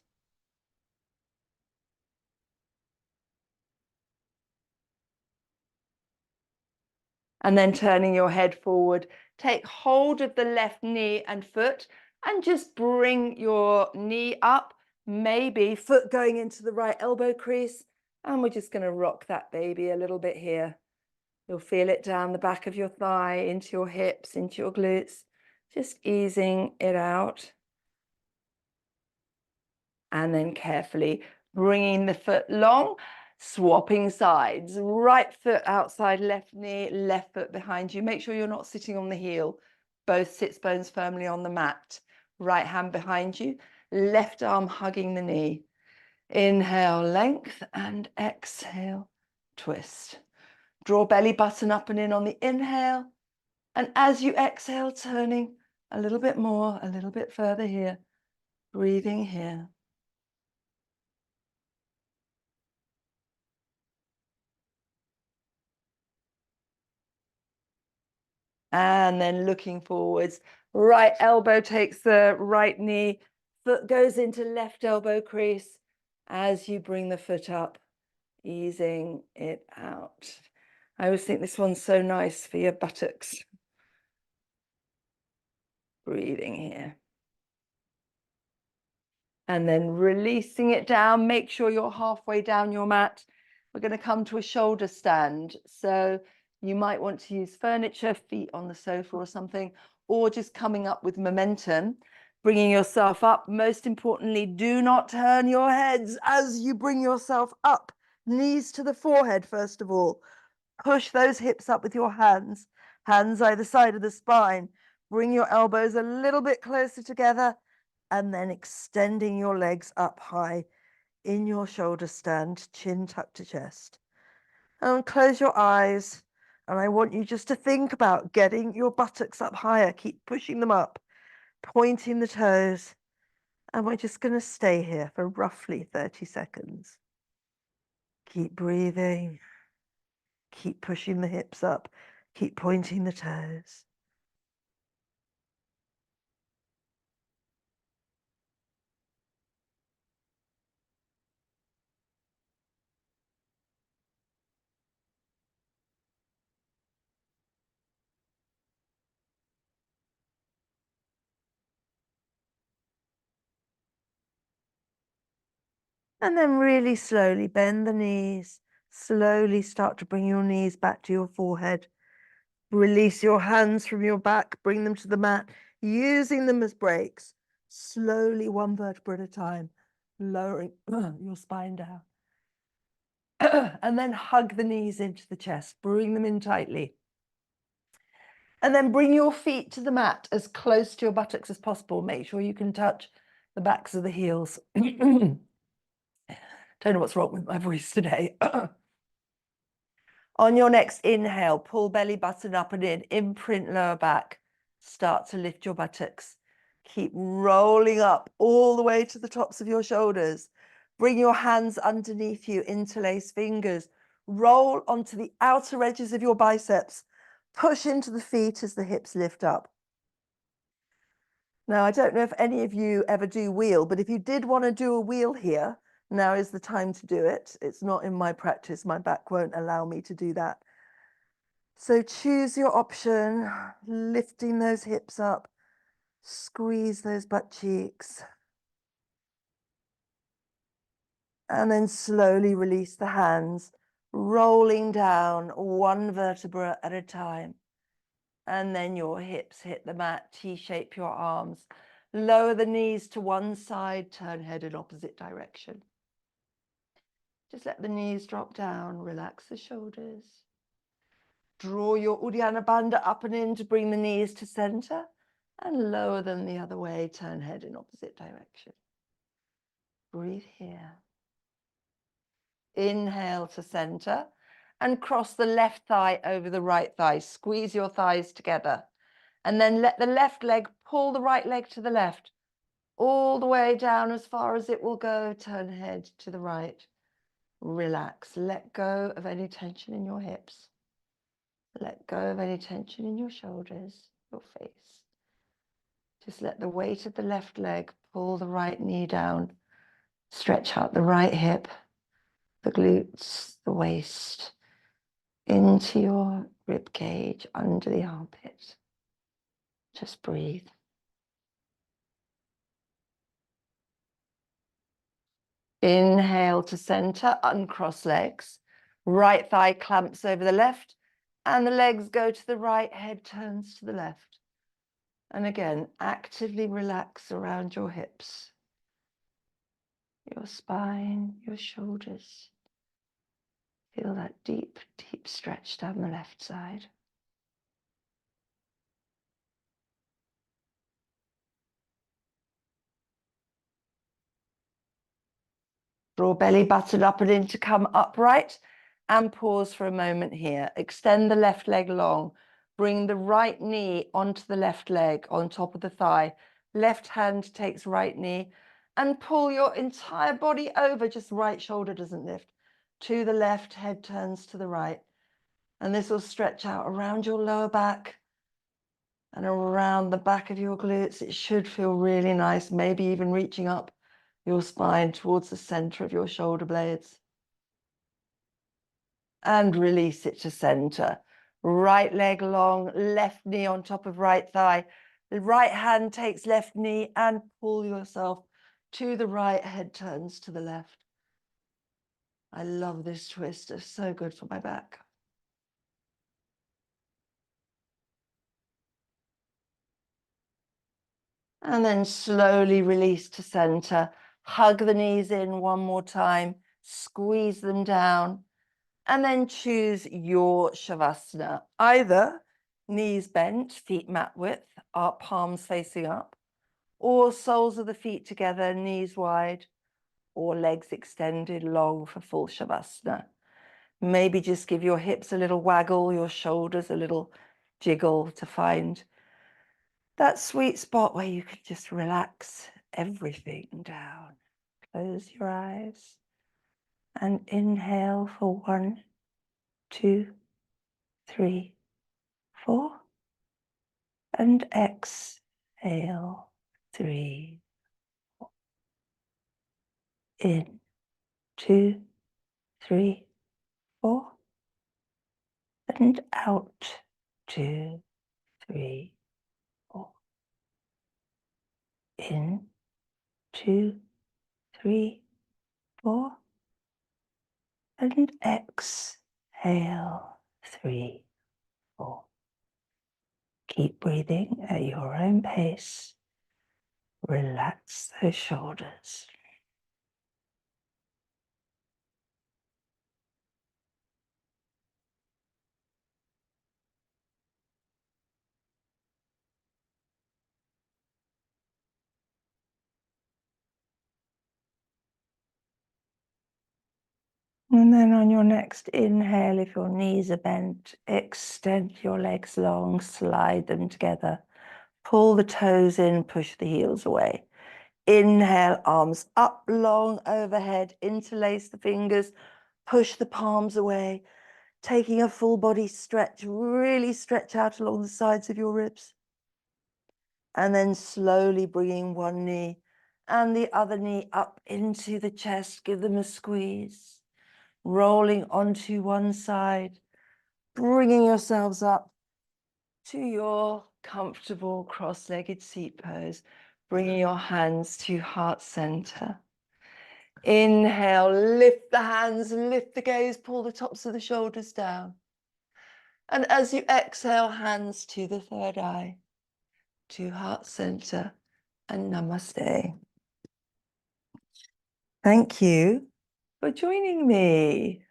And then turning your head forward, take hold of the left knee and foot and just bring your knee up, maybe foot going into the right elbow crease. And we're just going to rock that baby a little bit here. You'll feel it down the back of your thigh, into your hips, into your glutes, just easing it out. And then carefully bringing the foot long, swapping sides, right foot outside left knee, left foot behind you. Make sure you're not sitting on the heel. Both sits bones firmly on the mat. Right hand behind you, left arm hugging the knee. Inhale, length, and exhale, twist. Draw belly button up and in on the inhale. And as you exhale, turning a little bit more, a little bit further here. Breathing here. And then looking forwards, right elbow takes the right knee, foot goes into left elbow crease as you bring the foot up, easing it out. I always think this one's so nice for your buttocks. Breathing here. And then releasing it down, make sure you're halfway down your mat. We're going to come to a shoulder stand. So you might want to use furniture, feet on the sofa or something, or just coming up with momentum, bringing yourself up. Most importantly, do not turn your heads as you bring yourself up. Knees to the forehead, first of all. Push those hips up with your hands, hands either side of the spine. Bring your elbows a little bit closer together and then extending your legs up high in your shoulder stand, chin tucked to chest. And close your eyes. And I want you just to think about getting your buttocks up higher. Keep pushing them up, pointing the toes. And we're just going to stay here for roughly 30 seconds. Keep breathing. Keep pushing the hips up. Keep pointing the toes. And then really slowly bend the knees. Slowly start to bring your knees back to your forehead. Release your hands from your back, bring them to the mat, using them as brakes. Slowly, one vertebra at a time. lowering your spine down. And then hug the knees into the chest, bring them in tightly. And then bring your feet to the mat as close to your buttocks as possible. Make sure you can touch the backs of the heels. Don't know what's wrong with my voice today. On your next inhale, pull belly button up and in, imprint lower back. Start to lift your buttocks. Keep rolling up all the way to the tops of your shoulders. Bring your hands underneath you, interlace fingers. Roll onto the outer edges of your biceps. Push into the feet as the hips lift up. Now, I don't know if any of you ever do wheel, but if you did want to do a wheel here, now is the time to do it. It's not in my practice. My back won't allow me to do that. So choose your option, lifting those hips up, squeeze those butt cheeks. And then slowly release the hands, rolling down one vertebra at a time. And then your hips hit the mat, T-shape your arms. Lower the knees to one side, turn head in opposite direction. Just let the knees drop down, relax the shoulders. Draw your Uddiyana Bandha up and in to bring the knees to center and lower them the other way, turn head in opposite direction. Breathe here. Inhale to center and cross the left thigh over the right thigh. Squeeze your thighs together and then let the left leg pull the right leg to the left, all the way down as far as it will go. Turn head to the right. Relax. Let go of any tension in your hips. Let go of any tension in your shoulders, your face. Just let the weight of the left leg pull the right knee down. Stretch out the right hip, the glutes, the waist, into your rib cage, under the armpit. Just breathe. Inhale to center, uncross legs. Right thigh clamps over the left, and the legs go to the right, head turns to the left. And again, actively relax around your hips, your spine, your shoulders. Feel that deep, deep stretch down the left side. Draw belly button up and in to come upright and pause for a moment here. Extend the left leg long. Bring the right knee onto the left leg on top of the thigh. Left hand takes right knee and pull your entire body over. Just right shoulder doesn't lift. To the left, head turns to the right. And this will stretch out around your lower back and around the back of your glutes. It should feel really nice, maybe even reaching up your spine towards the center of your shoulder blades. And release it to center. Right leg long, left knee on top of right thigh. The right hand takes left knee and pull yourself to the right, head turns to the left. I love this twist. It's so good for my back. And then slowly release to center. Hug the knees in one more time. Squeeze them down. And then choose your Shavasana. Either knees bent, feet mat width, palms facing up, or soles of the feet together, knees wide, or legs extended long for full Shavasana. Maybe just give your hips a little waggle, your shoulders a little jiggle to find that sweet spot where you can just relax everything down. Close your eyes and inhale for 1, 2, 3, 4. And exhale 3. In 2, 3, 4. And out 2, 3, 4. In 2, 3, 4. And exhale 3, 4. Keep breathing at your own pace. Relax those shoulders.
And then on your next inhale, if your knees are bent, extend your legs long, slide them together. Pull the toes in, push the heels away. Inhale, arms up long overhead, interlace the fingers, push the palms away, taking a full body stretch, really stretch out along the sides of your ribs. And then slowly bringing one knee and the other knee up into the chest, give them a squeeze. Rolling onto one side, bringing yourselves up to your comfortable cross-legged seat pose, bringing your hands to heart center. Inhale, lift the hands, lift the gaze, pull the tops of the shoulders down. And as you exhale, hands to the third eye, to heart center, and namaste. Thank you for joining me.